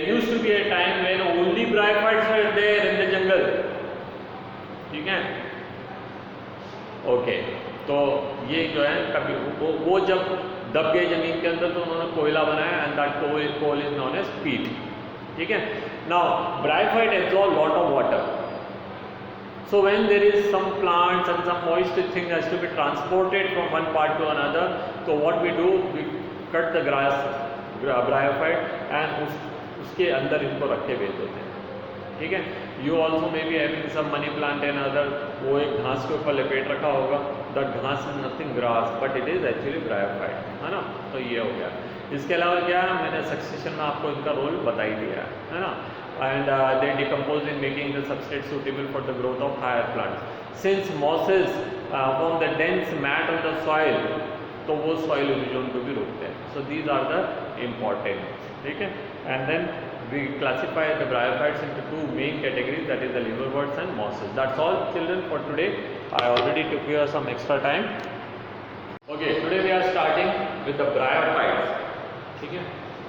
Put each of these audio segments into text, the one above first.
used to be a time when only bryophytes were there in the jungle. ठीक है, okay. तो ये जो है कभी वो जब दब गए जमीन के अंदर तो उन्होंने कोयला बनाया, and that coal is known as peat. ठीक है, now bryophyte absorb lot of water, so when there is some plants and some moist thing has to be transported from one part to another, so what we do, we cut the grass bryophyte and उसके अंदर इनको रख के भेज देते हैं। ठीक है, you also may be having some money plant and other, वो एक घास के ऊपर लपेट रखा होगा, दैट घास is nothing grass but it is actually bryophyte, है ना। तो ये हो गया। इसके अलावा क्या है, मैंने सक्सेशन में आपको इनका रोल बता ही दिया है ना। And they decompose in making the substrate suitable for the growth of higher plants. Since mosses form the dense mat on the soil, तो वो soil erosion को भी रोकते हैं। So these are the important, ठीक है। And then we classify the bryophytes into two main categories, that is the liverworts and mosses. That's all children for today. I already took here some extra time. Okay, today we are starting with the bryophytes, ठीक है।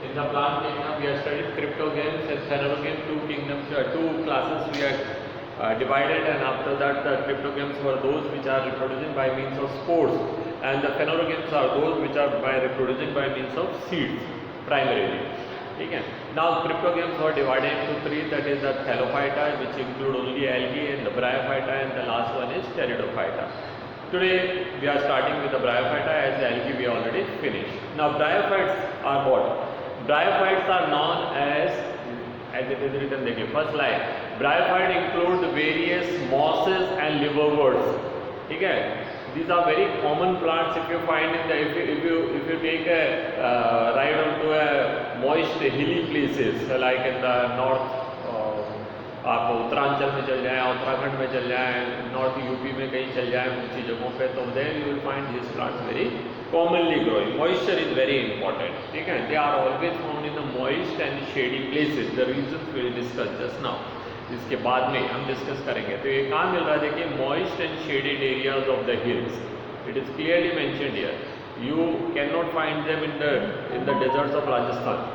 In the plant kingdom, we have studied cryptogams and phanerogames, two kingdoms, two classes we have divided, and after that the cryptogams were those which are reproducing by means of spores, and the phanerogames are those which are reproducing by means of seeds primarily. Okay. Now cryptogams were divided into three, that is the Thallophyta, which include only algae, and the Bryophyta, and the last one is Pteridophyta. Today we are starting with the Bryophyta, as the algae we already finished. Now bryophytes are what? Bryophytes are known as it is written, देखिए first line, bryophyte include various mosses and liverworts, ठीक है। These are very common plants if you find in the if you take a ride onto a moist hilly places like in the north, आप उत्तरांचल में चल जाएं, उत्तराखंड में चल जाएं, north UP में कहीं चल जाएं ऊंची जगहों पे, तो there you will find this plants very commonly growing. Moisture is very important, ठीक है। They are always found in the moist and shady places, the reasons we will discuss just now. इसके बाद में हम डिस्कस करेंगे। तो ये कहाँ मिल रहा है, देखिए moist and shaded areas of the hills, it is clearly mentioned here. You can not find them in the desserts of Rajasthan.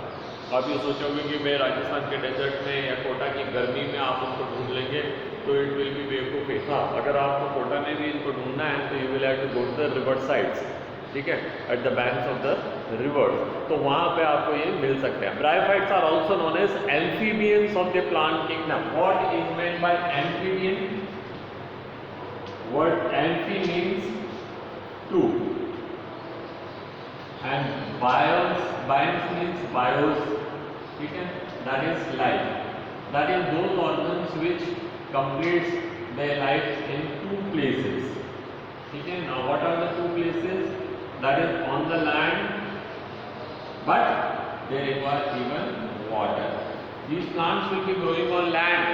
आप ये सोचोगे कि मैं राजस्थान के डेजर्ट में या कोटा की गर्मी में आप उनको ढूंढ लेंगे तो इट विल बी बेवकूफ़ी। हाँ, अगर आपको कोटा में भी इनको ढूंढना है तो you will have to go to the river sides, ठीक है, at the banks of the river, तो वहाँ पे आपको ये मिल सकते हैं। Bryophytes are also known as amphibians of the plant kingdom. What is meant by amphibian? Word amphi means two, and biomes means bios, ठीक है, that is life, that is those organisms which completes their life in two places, ठीक है। Now what are the two places? That is on the land, but they require even water. These plants will be growing on land,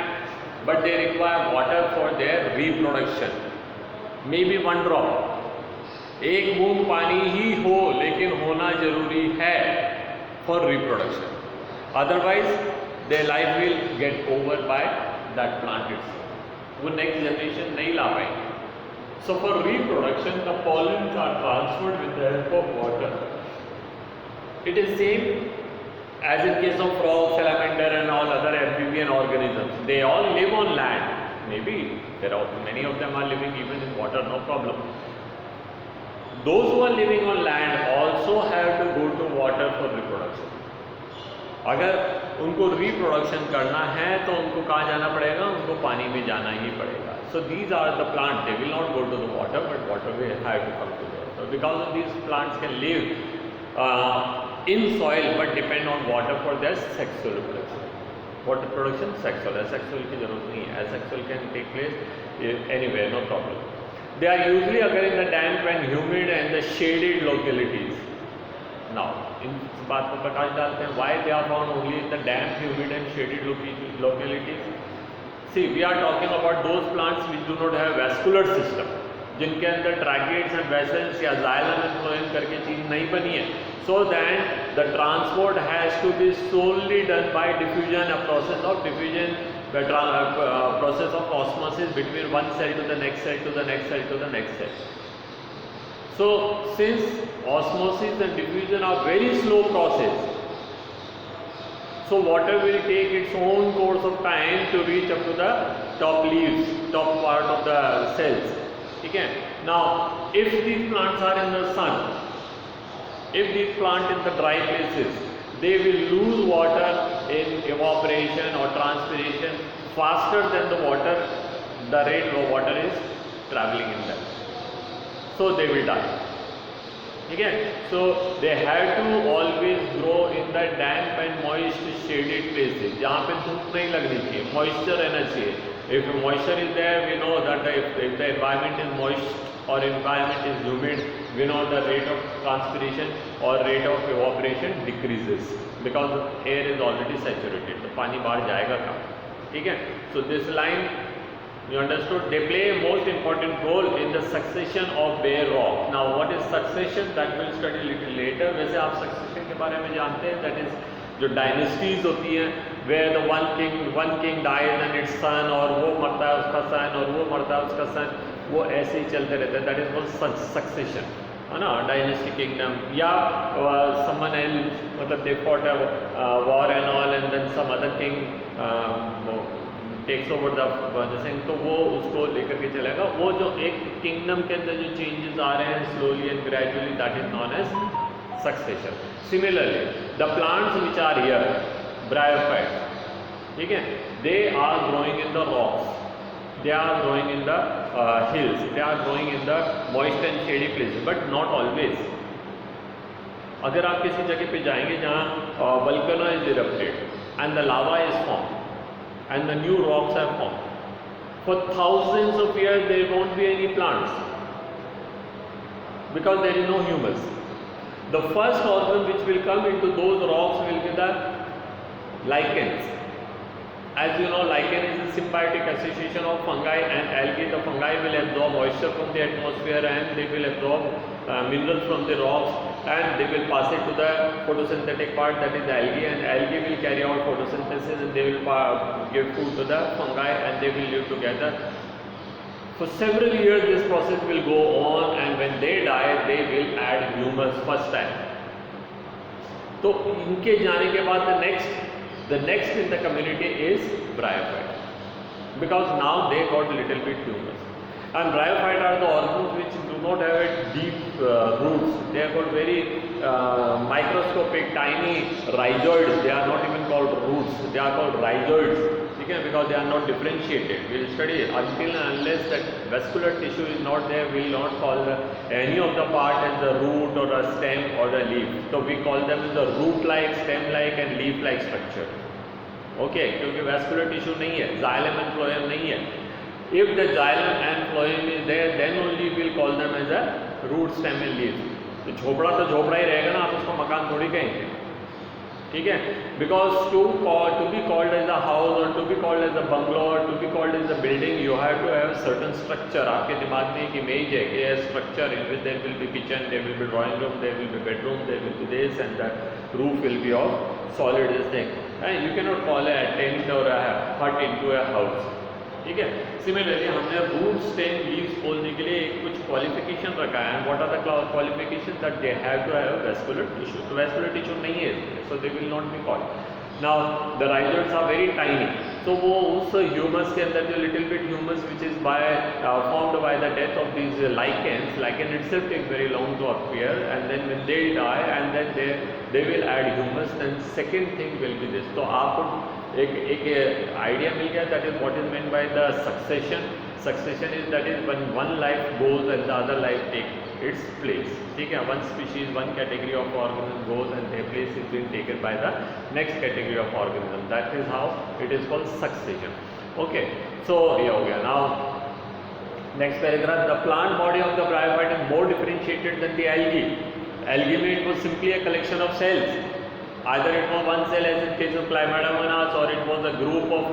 but they require water for their reproduction. Maybe one drop, एक बूंद पानी ही हो, लेकिन होना जरूरी है for reproduction, otherwise their life will get over by that plant itself, वो next generation नहीं ला पाएंगे। So for reproduction the pollens are transferred with the help of water. It is same as in case of frog, salamander and all other amphibian organisms, they all live on land, may be there are many of them are living even in water, no problem. Those who are living on land also have to go to water for reproduction. अगर उनको reproduction करना है तो उनको कहाँ जाना पड़ेगा? उनको पानी में जाना ही पड़ेगा। So these are the plants. They will not go to the water, but water will have to come to them. So because of these plants can live in soil but depend on water for their sexual reproduction. Water production sexual है, sexual की जरूरत नहीं है। Asexual can take place anywhere, no problem. They are usually occur in the damp and humid and the shaded localities. Now, in बात पर प्रकाश डालते हैं, why they are found only in the damp, humid and shaded localities? See, we are talking about those plants which do not have vascular system, जिनके अंदर tracheids and vessels या xylem and phloem करके चीज नहीं बनी है, so that the transport has to be solely done by diffusion, a process of diffusion, the process of osmosis between one cell to the next cell to the next cell to the next cell. So since osmosis and diffusion are very slow process, So water will take its own course of time to reach up to the top leaves, top part of the cells. Okay. Now, if these plants are in the sun, if these plants in the dry places, they will lose water in evaporation or transpiration faster than the water, the rate of water is traveling in them. So they will die. Okay, so they have to always grow in the damp and moist shaded places. जहाँ पे धूप नहीं लगनी चाहिए, moisture रहना चाहिए. If moisture is there, we know that if the environment is moist or environment is humid, we know the rate of transpiration or rate of evaporation decreases because air is already saturated. तो पानी बाहर जाएगा कहाँ? ठीक है? So this line, you understood, they play a most important role in the succession of bare rock. Now what is succession, that we'll study little later. वैसे आप succession के बारे में जानते हैं, that is जो dynasties होती हैं, where the one king dies and its son, और वो मरता है उसका son, और वो मरता है उसका son, वो ऐसे ही चलते रहते हैं. That is called succession, है ना, dynasty kingdom. या someone else, मतलब they fought a war and all, and then some other king takes over the thing, तो वो उसको लेकर के चलेगा. वो जो एक किंगडम के अंदर जो चेंजेस आ रहे हैं slowly and gradually, that is known as succession. Similarly the plants which are here, bryophytes, ठीक है, they are growing in the rocks, they are growing in the hills, they are growing in the moist and shady places, but not always. अगर आप किसी जगह पे जाएंगे जहाँ volcano is erupted and the lava is form and the new rocks have formed, for thousands of years there won't be any plants because there is no humus. The first organ which will come into those rocks will be the lichens. As you know, lichen is a symbiotic association of fungi and algae. The fungi will absorb moisture from the atmosphere and they will absorb minerals from the rocks, and they will pass it to the photosynthetic part, that is the algae, and algae will carry out photosynthesis and they will give food to the fungi and they will live together. For several years this process will go on, and when they die they will add humus first time. तो इनके जाने के बाद the next in the community is bryophyte, because now they got little bit humus. And bryophyte are the organs which do not have a deep roots. They are called very microscopic, tiny rhizoids. They are not even called roots. They are called rhizoids. Okay, because they are not differentiated. We will study until and unless that vascular tissue is not there, we will not call any of the part as the root or a stem or a leaf. So we call them as the root-like, stem-like and leaf-like structure. Okay, क्योंकि vascular tissue नहीं है, xylem and phloem नहीं है. If the xylem and phloem is there, then only we will call them as a root, stem and leaf. तो झोपड़ा ही रहेगा ना, आप उसको मकान थोड़ी कहेंगे. ठीक है, because to be called as a house or to be called as a bungalow or to be called as a building, you have to have certain structure. आपके दिमाग में एक image है कि a structure in which there will be kitchen, there will be drawing room, there will be bedroom, there will be this, and the roof will be of solid this thing. And you cannot call a tent or a hut into a house. ठीक है. Similarly हमने root, stem, leaves बोलने के लिए कुछ qualification रखा है. What are the qualification, that they have to have vascular tissue. तो वैस्कुलर टिश्यू नहीं है, so they will not be called. Now the rhizoids are very tiny. तो वो उस ह्यूमस के अंदर जो little bit humus which is formed by the death of these lichens, lichen itself takes very long to appear, and then when they die and then they will add humus. Then second thing will be this. तो आपको एक idea मिल गया, that is what is meant by the succession. Succession is that is when one life goes and the other life take its place. ठीक है, one species, one category of organism goes and their place is being taken by the next category of organism. That is how it is called succession. Okay, so ये हो गया. Now next paragraph, the plant body of the bryophyte is more differentiated than the algae. Algae में it was simply a collection of cells. Either it was one cell as in case of Chlamydomonas, or it was a group of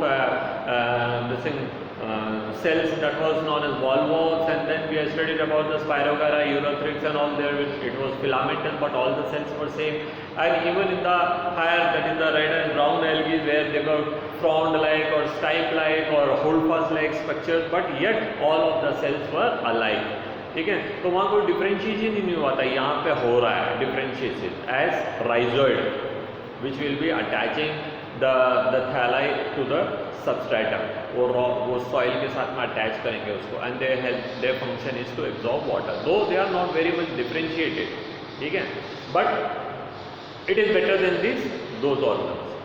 cells that was known as volvoles, and then we have studied about the Spirogyra, Urethrix and all there. It was filamentous, but all the cells were same. And even in the higher, that is the red and brown algae, where they were frond-like or stipe-like or holdfast-like structures, but yet all of the cells were alike. ठीक है, तो वहाँ कोई differentiation ही नहीं हुआ था. यहाँ पे हो रहा है differentiation as rhizoid, which will be attaching the thalli to the substratum, वो soil के साथ में attach करेंगे उसको, and their function is to absorb water, though they are not very much differentiated, ठीक है, but it is better than those organs,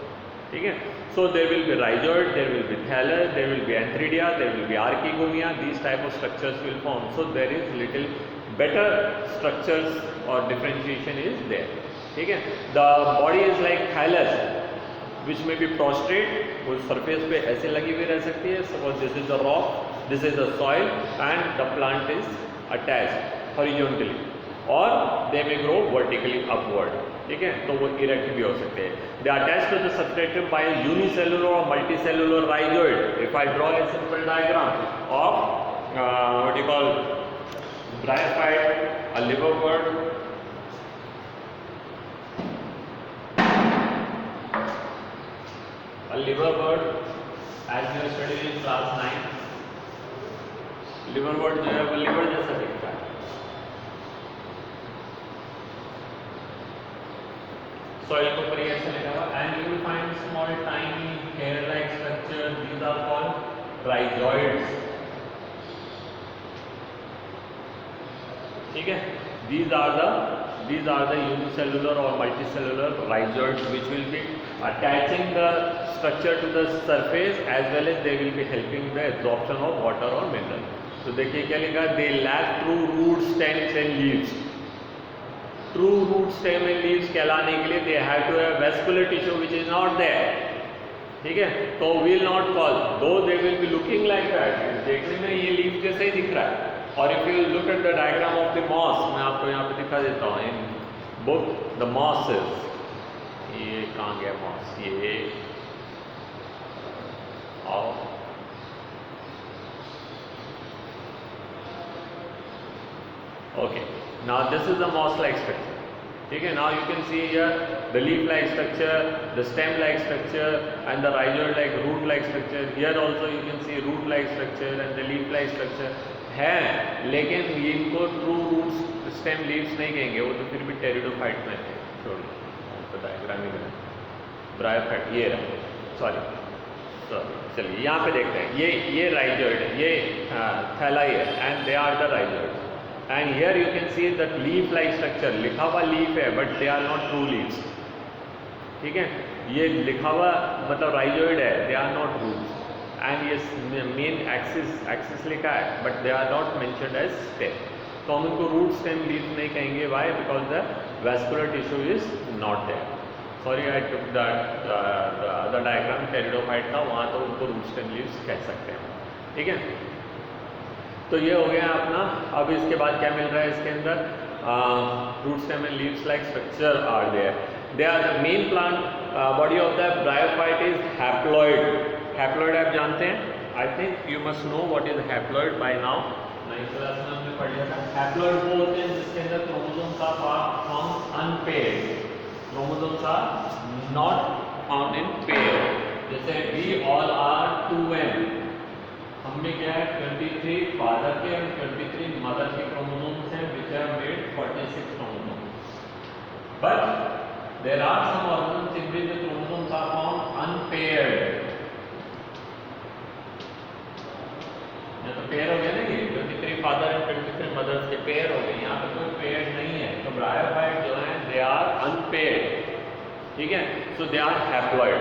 ठीक है. So there will be rhizoid, there will be thallus, there will be antheridia, there will be archegomia, these type of structures will form. So there is little better structures or differentiation is there, ठीक है. The body is like thallus, which may be prostrate, वो surface पे ऐसे लगी हुई रह सकती है. Suppose this is the rock, this is the soil, and the plant is attached horizontally, or they may grow vertically upward, ठीक है. तो वो इरेक्ट भी हो सकते हैं. They are attached to the substratum by unicellular or multicellular rhizoid. If I draw a simple diagram of what you call bryophyte, a liverbird, as you studied in class 9, liverbird जो है वो liver जैसा दिखता है. Soil के ऊपर ऐसे लिखा हुआ, and you will find small tiny hair-like structure. These are called rhizoids. ठीक है. These are the unicellular or multicellular rhizoids which will be attaching the structure to the surface as well as they will be helping the absorption of water or mineral. तो देखिए क्या लिखा है, they lack true root, stems and leaves. True root, stem and leaves कहलाने के लिए they have to have vascular tissue which is not there, ठीक है. तो will not call, though they will be looking like that, देखने में ये leaf जैसे ही दिख रहा है. और if you look at the diagram of the moss, मैं आपको यहाँ पे दिखा देता हूँ in book, the mosses, ये कहाँ गया moss, ये आओ, okay. Now this is the moss-like structure, ठीक है. Now you can see here the leaf-like structure, the stem-like structure, and the rhizoid-like root-like structure. Here also you can see root-like structure and the leaf-like structure है, लेकिन ये इनको true roots, stem, leaves नहीं कहेंगे, वो तो फिर भी टेरिडोफाइट में है. छोड़िए, तो डायग्राम ही बना. ब्रायोफाइट ये रहा, सॉरी. चलिए यहाँ पे देखते हैं. ये rhizoid है, ये thalli है, and they are the rhizoids. And here you can see that leaf-like structure, लिखा हुआ leaf है, but they are not true leaves, ठीक है. ये लिखा हुआ मतलब rhizoid है, they are not roots. And ये main axis लिखा है, but they are not mentioned as stem. तो हम उनको root, stem, leaf नहीं कहेंगे. Why? Because the vascular tissue is not there. Sorry, I took the diagram pteridophyte था, वहाँ तो उनको root, stem, leaves कह सकते हैं, ठीक है. तो ये हो गया अपना. अब इसके बाद क्या मिल रहा है इसके अंदर, root, stem and leaves like structure are there. They are the main plant body of the bryophyte is haploid. Haploid आप जानते हैं, I think you must know what is haploid by now. 9th class में हमने पढ़ लिया था. Haploid वो होते हैं जिसके अंदर chromosomes are found unpaired. Chromosomes are not found in pair. जैसे वी ऑल आर 2n, हमने क्या है 23 फादर के और 23 मदर के क्रोमोसोम्स हैं which have made 46 chromosomes. But there are some organisms in which the chromosomes are found unpaired. ये तो पेयर हो गया ना, ये 23 फादर और 23 मदर्स के पेयर हो गए. यहाँ पे कोई पेयर नहीं है. तो ब्रायोफाइट जो है they are unpaired, ठीक है. So they are haploid.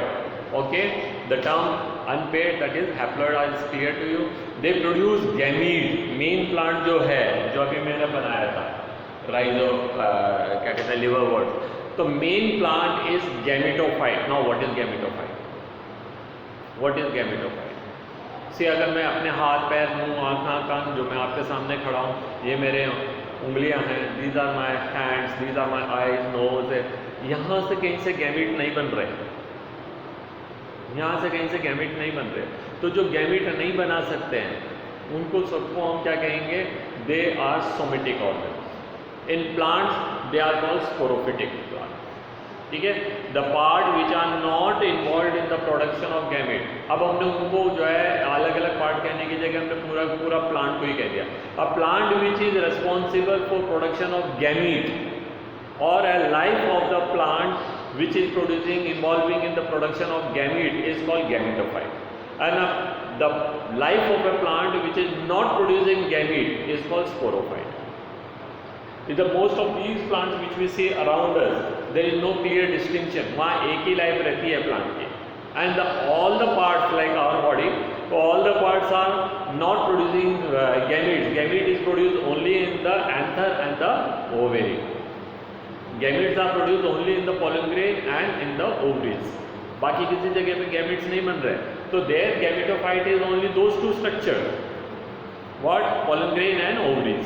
Okay, the term unpaired, that is haploid, is clear to you. They produce gamete. Main plant जो है, जो अभी मैंने बनाया था rhizo, क्या कहते हैं, liverwort. तो main plant is gametophyte. Now what is gametophyte? What is gametophyte? See, अगर मैं अपने हाथ, पैर, मुंह, आँख, कान, जो मैं आपके सामने खड़ा हूँ, ये मेरे उंगलियाँ हैं. These are my hands, these are my eyes, nose. यहाँ से कहीं से गैमेट नहीं बन रहे, यहाँ से कहीं से गैमेट नहीं बन रहे. तो जो गैमेट नहीं बना सकते हैं उनको सबको हम क्या कहेंगे, they are somatic organs. In plants they are called sporophytic plants, ठीक है. The part which are not involve in the production of gamete. अब हमने उनको जो है अलग अलग पार्ट कहने की जगह हमने पूरा प्लांट को ही कह दिया. A plant which is responsible for production of gamete or a life of the plant which is producing, involving in the production of gamete is called gametophyte. And the life of a plant which is not producing gamete is called sporophyte. In the most of these plants which we see around us, there is no clear distinction. वहाँ एक ही life रहती है plant की. And all the parts like our body, all the parts are not producing gametes. Gamete is produced only in the anther and the ovary. Gametes are produced only in the pollen grain and in the ovaries. बाकी किसी जगह पे gametes नहीं बन रहे. So there gametophyte is only those two structures. What? Pollen grain and ovaries.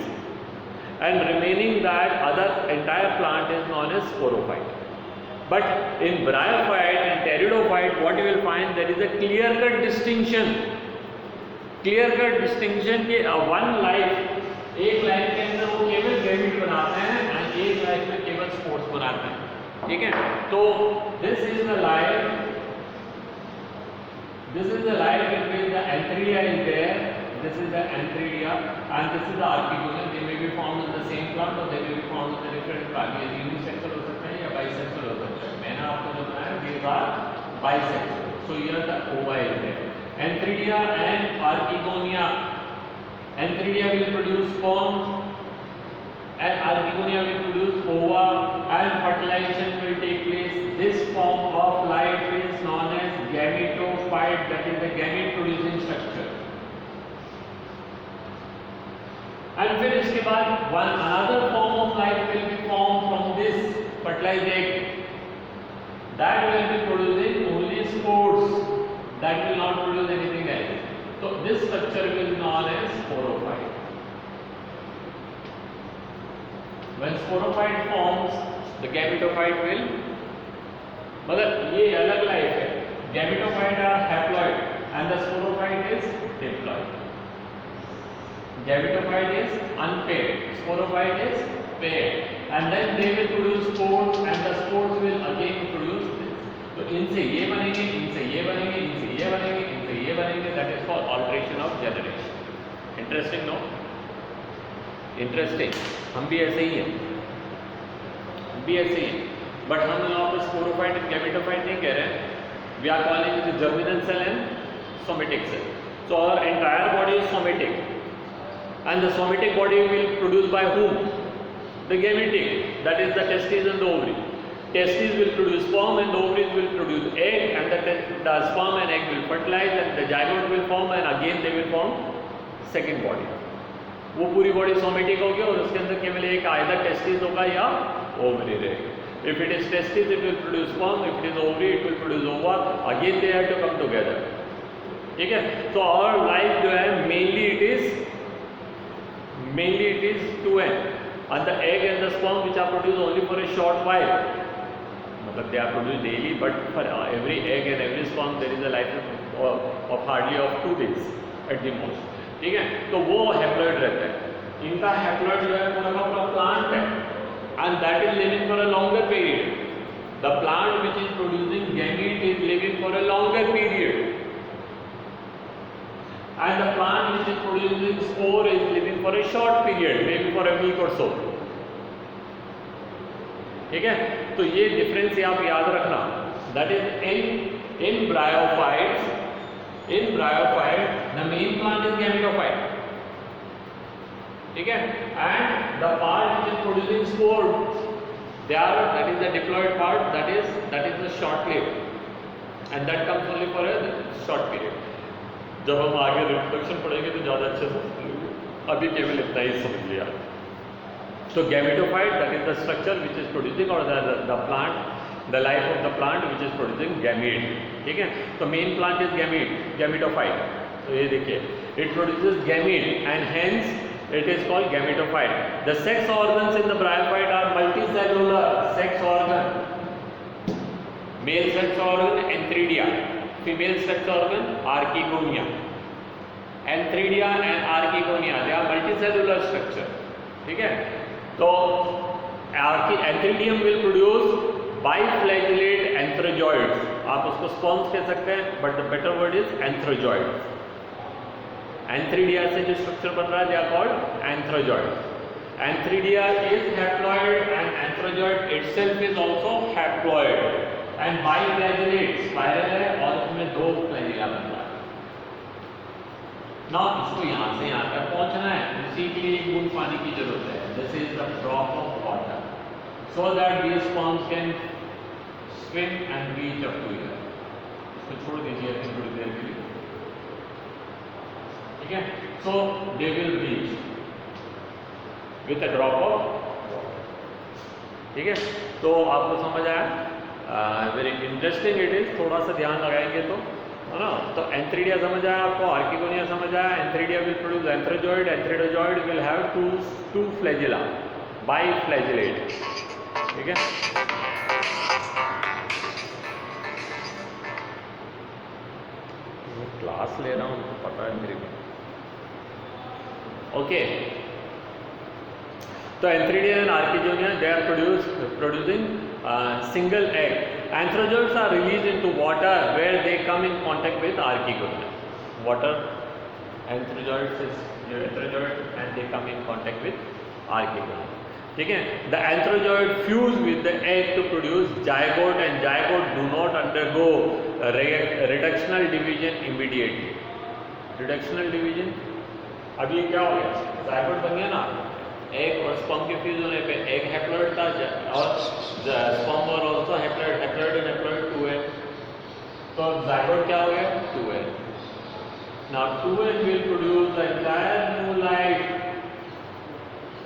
And remaining that other entire plant is known as sporophyte. But in bryophyte and pteridophyte, what you will find, there is a clear-cut distinction. Clear-cut distinction कि one life, एक life के अंदर वो केवल gamete बनाते हैं और एक लाइफ में केवल स्पोर्स बनाते हैं. ठीक है? तो this is the life in which the antheridia is there. This is the antheridia and this is the archegonium. They may be found in the same plant or they may be found in the different plant. ये unisexual हो सकता है या bisexual हो सकता है. मैंने आपको जो बताया these are bisexual. So here the ova is there. Antheridia and archegonia. Antheridia will produce sperm and archegonia will produce ova and fertilization will take place. This form of life is known as gametophyte, that is the gamete producing structure. And फिर इसके बाद another form of life will be formed from this fertilized egg. That will be producing only spores. That will not produce anything else. So this structure will be known as sporophyte. When sporophyte forms, the gametophyte will. मतलब ये अलग life है. Gametophyte are haploid and the sporophyte is diploid. Gametophyte is unpaired, sporophyte is paired, and then they will produce spores, and the spores will again produce this. तो इनसे ये बनेंगे, इनसे ये बनेंगे, इनसे ये बनेंगे, इनसे ये बनेंगे. That is called alteration of generation. Interesting, no? Interesting. हम भी ऐसे ही हैं, हम भी ऐसे ही हैं. But हम यहाँ पर sporophyte and gametophyte नहीं कह रहे हैं. We are calling it the germinal cell and somatic cell. So our entire body is somatic. And the somatic body will produce by whom? The gametic, that is the testes and the ovary. Testes will produce sperm and the ovaries will produce egg, and the sperm and egg will fertilize and the zygote will form and again they will form second body. वो पूरी body somatic होगी और उसके अंदर केवल एक either testis होगा या ओवरी रहेगी. If it is testis, it will produce sperm. If it is ovary, it will produce ova. Again they have to come together. ठीक है? So our life जो है mainly it is two end, and the egg and the sperm which are produced only for a short while. मतलब they are produced daily, but for every egg and every sperm there is a life of hardly of 2 days at the most. ठीक है? तो वो haploid रहता है. इनका haploid जो है पूरा का पूरा प्लांट है, and that is living for a longer period. The plant which is producing gamete is living for a longer period. And the plant which is producing spore is living for a short period, maybe for a week or so. ठीक है? तो ये difference आप याद रखना. That is in bryophytes. In bryophyte, the main plant is gametophyte. ठीक है? And the part which is producing spore, that is the diploid part. That is the short-lived, and that comes only for a short period. जब हम आगे reproduction पढ़ेंगे तो ज़्यादा अच्छे से समझेंगे. अभी केवल इतना ही समझ लिया. So gametophyte, that is the structure which is producing, or the plant, the life of the plant which is producing gamete. ठीक है? तो main plant is gametophyte. तो ये देखिए, it produces gamete and hence it is called gametophyte. The sex organs in the bryophyte are multicellular sex organ. Male sex organ antheridia. Female sex organ archegonia. Antheridia and archegonia, they are multicellular structure. ठीक है? तो antheridium will produce biflagellate antherozoids. आप उसको sperms कह सकते हैं, but the better word is antherozoids. Antheridia से जो structure बन रहा है, they are called antherozoids. Antheridia is haploid and Anthrazoid itself is also haploid and biflagellate spiral है और इसमें 2 फ्लैजिला बनता है। ना इसको यहाँ से यहाँ तक पहुँचना है, इसी के लिए एक बूंद पानी की जरूरत है। This is the drop of water so that these sperms can swim and reach up to here। इसको छोड़ दीजिए अपनी थोड़ी देर के लिए, ठीक है। So they will reach with a drop of water, ठीक है। तो आपको समझ आया, वेरी इंटरेस्टिंग इट इज, थोड़ा सा ध्यान लगाएंगे तो, है ना। तो एंथ्रीडिया समझ आया आपको, आर्किगोनिया समझ आया। Antheridia will produce antherozoid, antherozoid will have two flagella, biflagellate, ठीक है। क्लास ले रहा हूँ तो पता है मेरे को, ओके। तो antheridia and archegonia they are producing single egg. Anthrozoids are released into water where they come in contact with archigonia. Water, anthrozoids is anthrozoid and they come in contact with archigonia, ठीक है। The anthrozoid fuse with the egg to produce zygote and zygote do not undergo reductional division immediately. Reductional division, अब ये क्या हो गया, zygote बन गया ना, एग और स्पर्म के फ्यूज होने पे एग हैप्लॉइड था और स्पर्म और also haploid, haploid and haploid 2 है, तो जाइगोट क्या हो गया 2 है। Now 2n will produce the entire new life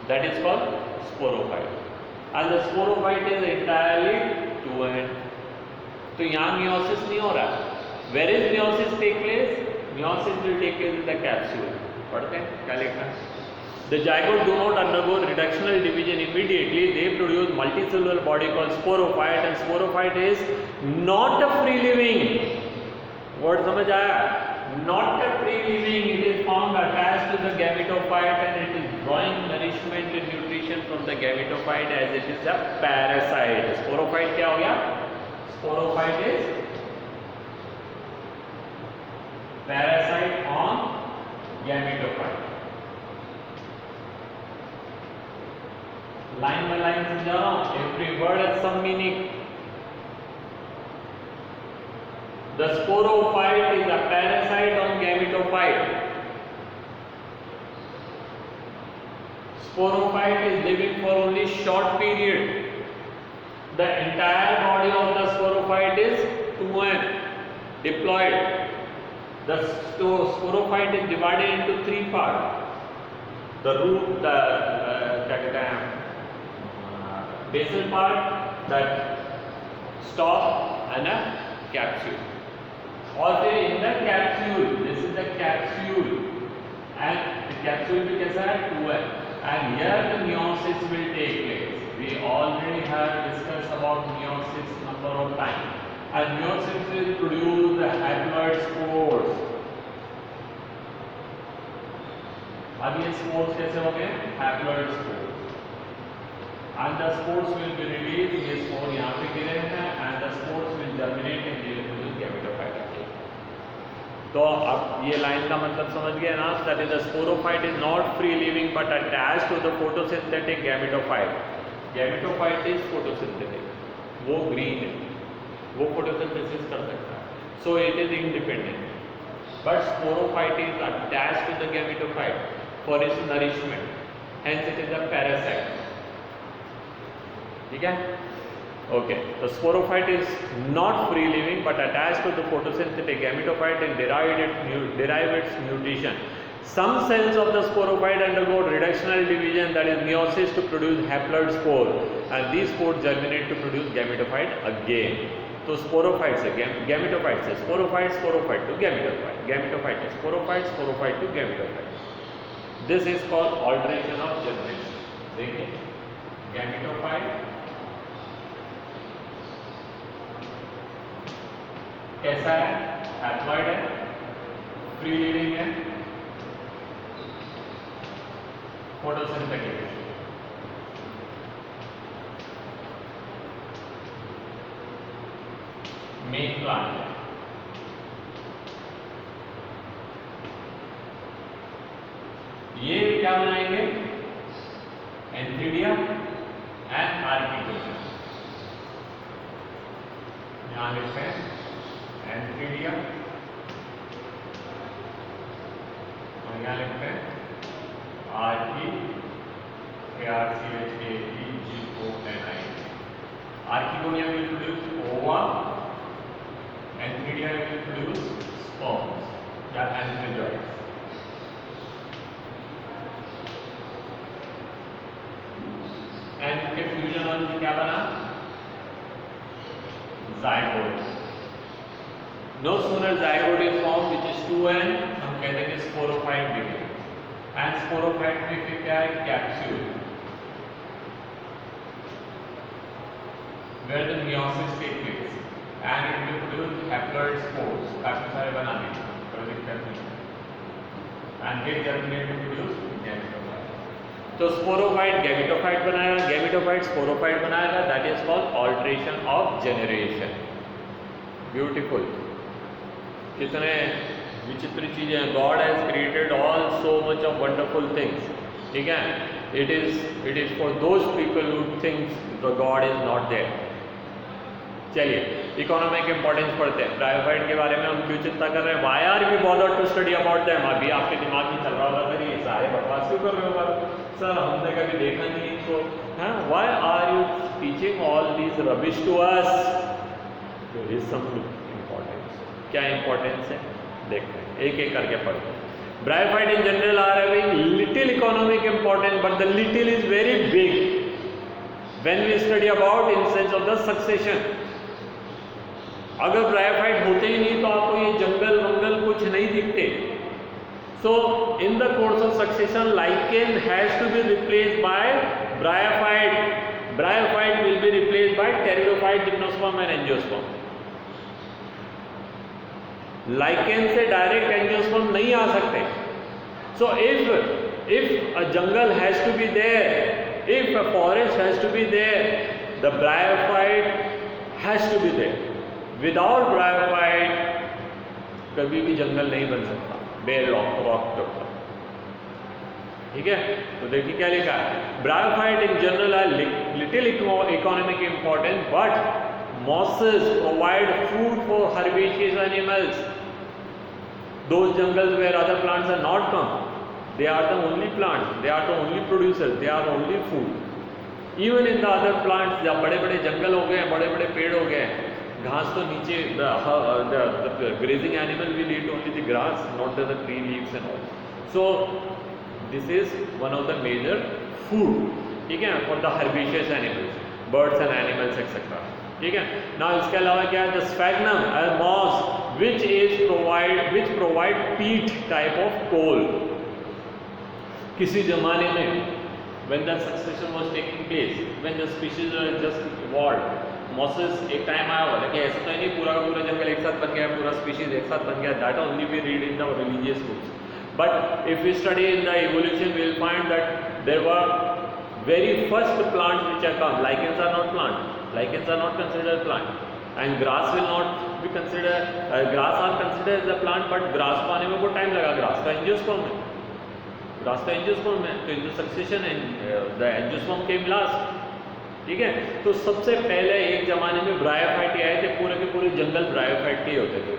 that is called sporophyte and the sporophyte is entirely 2n। तो यहाँ meiosis नहीं हो रहा। Where is meiosis take place? Meiosis will take place in the capsule। पढ़ते हैं क्या लिखा है। The zygote do not undergo reductional division immediately. They produce multicellular body called sporophyte and sporophyte is not a free living. Word समझ आया? Not a free living. It is found attached to the gametophyte and it is drawing nourishment and nutrition from the gametophyte as it is a parasite. Sporophyte क्या हो गया? Sporophyte is parasite on gametophyte। Line by line समझा रहा हूं, every word has some meaning. The sporophyte is a parasite on gametophyte. Sporophyte is living for only short period. The entire body of the sporophyte is 2n diploid. The sporophyte is divided into 3 parts. The root, the क्या कहते हैं, basal part, that stalk and a capsule. और फिर in the capsule, this is the capsule and the capsule भी कैसा है 2n and here the meiosis will take place. We already have discussed about meiosis number of times and meiosis will produce the haploid spores। अब ये spores कैसे हो गए, haploid spores and the spores will be released। ये spore यहाँ पे गिरे हैं and the spores will germinate and they will produce gametophyte। तो अब ये लाइन का मतलब समझ गए ना, that is the sporophyte is not free living but attached to the photosynthetic gametophyte। gametophyte is photosynthetic, वो green है, वो photosynthesis कर सकता है, so it is independent, but sporophyte is attached to the gametophyte for its nourishment, hence it is a parasite। ठीक है, okay। The sporophyte is not free living but attached to the photosynthetic gametophyte and derive its nutrition। Some cells of the sporophyte undergo reductional division, that is meiosis, to produce haploid spore and these spores germinate to produce gametophyte again। तो sporophyte से gametophyte से sporophyte, sporophyte to gametophyte, gametophyte to sporophyte, sporophyte to gametophyte। This is called alteration of generation। देखिए gametophyte कैसा है, haploid है, free living है, photosynthetic है। Main plant है। ये क्या बनाएंगे, एंथ्रीडिया एंड आर्किगोनिया। यहाँ लिखते हैं एंथ्रीडिया और यहाँ लिखते हैं archegonia will produce ova, antheridia will produce sperms या एंथ्रीडॉइड्स। एंड के फ्यूजन और क्या बना? zygote। No sooner zygote is formed, which is 2n, हम कहते हैं कि स्पोरोफाइट begin। एंड स्पोरोफाइट में फिर क्या है? Capsule, where the meiosis takes place and it will produce haploid spores। काफी सारे बना दिए, कोई दिक्कत नहीं, and they germinate to produce gametophyte। तो स्पोरोफाइट गैमेटोफाइट बनाएगा, गैमेटोफाइट स्पोरोफाइट बनाएगा, that is called alteration of generation. Beautiful, कितने विचित्र चीजें हैं। God has created all so much of wonderful things, ठीक है। It is for those people who thinks the God is not there. चलिए economic importance पढ़ते हैं। ब्रायोफाइट के बारे में हम क्यों चिंता कर रहे हैं? Why are we bothered to study about them? अभी आपके दिमाग में चल रहा होगा सर ये सारे बकवास क्यों कर रहे हो सर, हमने कभी देखा नहीं इनको, हाँ। Why are you teaching all these rubbish to us? There is some importance. क्या इंपॉर्टेंस है देखते हैं, एक एक करके पढ़ते हैं। Bryophyte in general are having little economic importance, but the little is very big when we study about in sense of the succession. अगर ब्रायोफाइट होते ही नहीं तो आपको ये जंगल वंगल कुछ नहीं दिखते। So in the course of succession lichen has to be replaced by bryophyte. Bryophyte will be replaced by pteridophyte, gymnosperm and angiosperm. Lichen से डायरेक्ट एंजियोस्पर्म नहीं आ सकते। So if a jungle has to be there, if a forest has to be there, the bryophyte has to be there. Without bryophyte कभी भी जंगल नहीं बन सकता, bear rock के ऊपर, ठीक है। तो देखिए क्या लिखा है, bryophyte in general are little economic important, but mosses provide food for herbaceous animals. Those jungles where other plants are not come, they are the only plants, they are the only producers, they are only food. Even in the other plants, जब बड़े बड़े जंगल हो गए, बड़े बड़े पेड़ हो गए, घास तो नीचे, the grazing animal will eat only the grass, not the tree leaves and all. So this is one of the major food, ठीक है, for the herbaceous animals, birds and animals etc. ठीक है ना। इसके अलावा क्या है, the sphagnum moss which provide peat type of coal. किसी जमाने में when the succession was taking place, when the species were just evolved, mosses एक टाइम आया हुआ, लेकिन ऐसा तो नहीं पूरा का पूरा जंगल एक साथ बन गया, पूरा स्पीशीज एक साथ बन गया। That only we read in the religious books, but if we study in the evolution we will find that there were very first plants which are come. Lichens are not plant. Lichens are not considered plant, and grass will not be considered. Grass are considered as a plant, but grass को आने में बहुत time लगा। Grass का angiosperm है, grass का angiosperm है, तो in the succession the angiosperm came last, ठीक है। तो सबसे पहले एक जमाने में ब्रायोफाइट आए थे, पूरे के पूरे जंगल ब्रायोफाइट के होते थे।